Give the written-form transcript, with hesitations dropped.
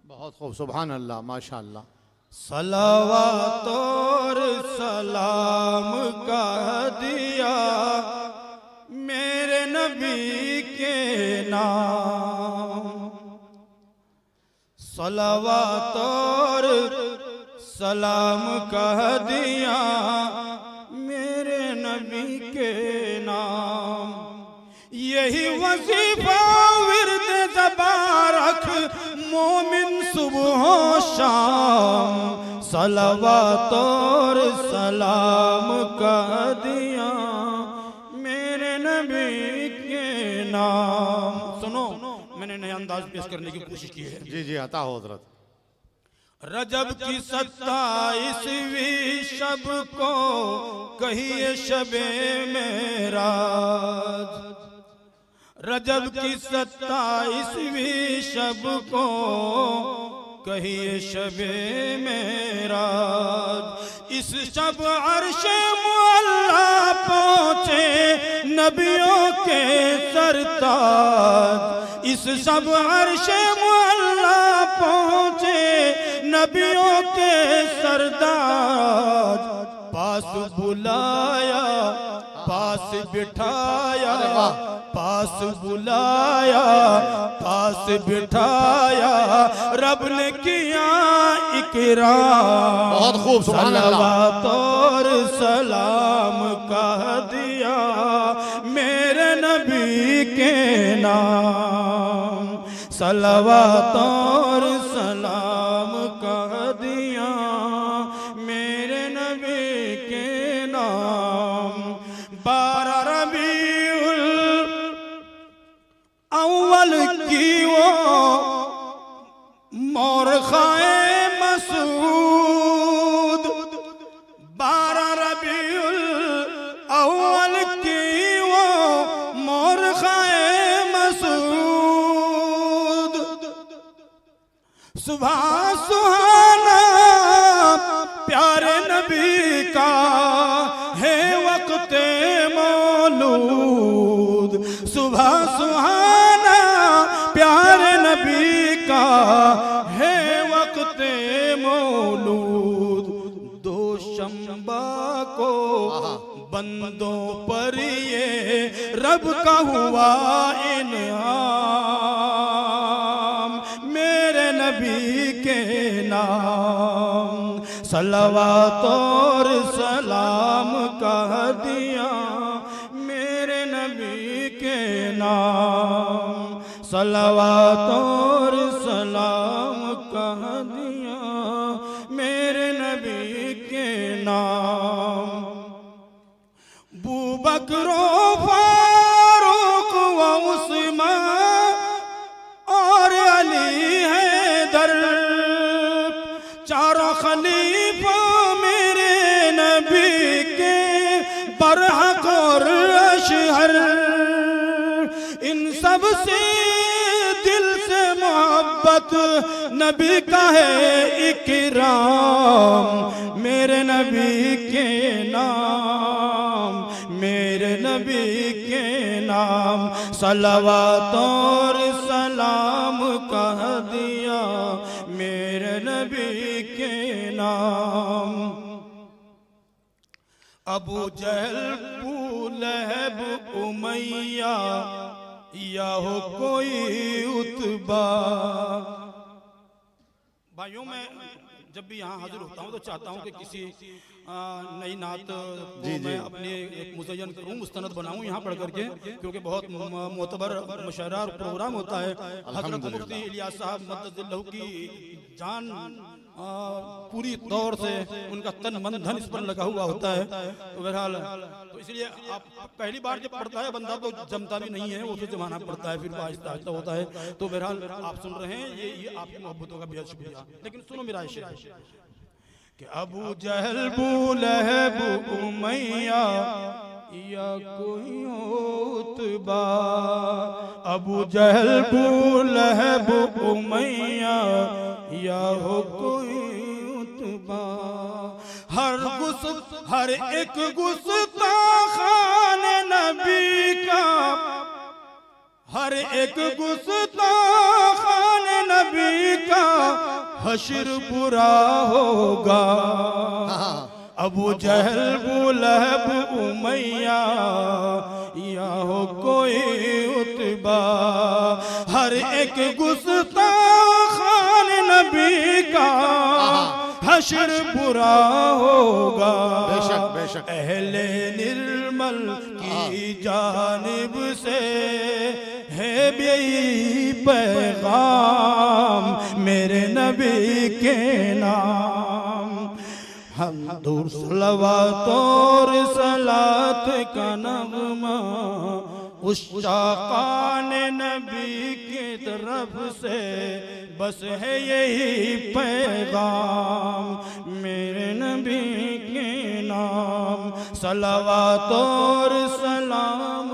बहुत खूब, सुभान अल्लाह, माशा अल्लाह। सलावत और सलाम का दिया मेरे नबी के नाम। सलावत और सलाम का दिया मेरे नबी के नाम। यही वजीफा विर्द ज़बारक मोमिन सुबह शाम। सलावत और सलाम का दिया मेरे नबी के नाम। सुनो, मैंने नया अंदाज पेश करने की कोशिश की है। जी जी, अता हो हजरत। रजब की 27वीं शब को कहिए शबे मेराज। रजब की 27वीं शब को कहिए शबे मेराज। इस शब अर्शे मुअल्ला पहुँचे नबियों के सरताज। इस शब अर्शे मुअल्ला पहुँचे नबियों के सरताज। पास बुलाया पास बिठाया, पास बुलाया पास बिठाया, रब ने किया इकराम। बहुत खूब, सुभान अल्लाह। सलावत और सलाम का दिया मेरे नबी के नाम। सलावत और सलाम का दिया मेरे नबी के नाम। 12 रबीउल अव्वल की वो मोरखाए मसूद। 12 रबीउल अव्वल की वो मोरखाए मसूद। सुबह सुहाना प्यारे नबी का है वक्ते मौलूद। सुबह सुहाना प्यारे नबी का है वक्ते मौलूद। दो शंबा को बंदों पर ये रब का हुआ इनाम मेरे नबी के नाम। सलावत और सलाम का दिया मेरे नबी के नाम। सलावत और सलाम का दिया मेरे नबी के नाम। बू बकरो फारूक व उस्मान और अली हैदर, चारों खलीफा मेरे नबी के बरहक और अशहर। इन सब से दिल से मोहब्बत नबी का है इकराम मेरे नबी के नाम, मेरे नबी के नाम। सलावत और सलाम का दिया मेरे नबी के नाम। अबू जहल अबू लहब उमैया या हो कोई उतबा। भाइयों, मैं जब भी यहाँ हाजिर होता हूँ तो चाहता हूँ कि किसी नई नात को मैं अपने एक मुज़य्यन करूँ, मुस्तनद बनाऊँ यहाँ पढ़ करके, क्योंकि बहुत मोतबर मुशायरा और प्रोग्राम होता है। हज़रत मुफ्ती इलियास साहब मद्दल्लहु की जान पूरी तौर से उनका तन मन धन इस पर लगा हुआ होता है। तो बहरहाल तो इसलिए आप पहली बार जब पढ़ता है बंदा तो जमता भी नहीं है, वो फिर जमाना पड़ता है, फिर आहिस्ता आहिस्ता होता है। तो बहरहाल आप सुन रहे हैं, ये आपकी मोहब्बतों का बेहद शुक्रिया। लेकिन सुनो मेरा शेर कि अबू जहल बू लहब उमैया या कोई उतबा। अबू जहल बू लहब उमैया या हो कोई उतबा। हर एक गुस्ताखान नबी का, हर एक गुस्ताखान नबी का हश्र बुरा होगा। अबू जहल बुलहब उमैया या हो कोई उतबा, हर एक गुस्ताखान नबी का हश्र बुरा होगा। बेशक बेशक। अहले निर्मल की जानिब से है यही पैगाम मेरे नबी के नाम। हम दूर सलवात और सलात का नगमा उस शाकान नबी की तरफ से बस है यही पैगाम मेरे नबी के नाम। सलावत और सलाम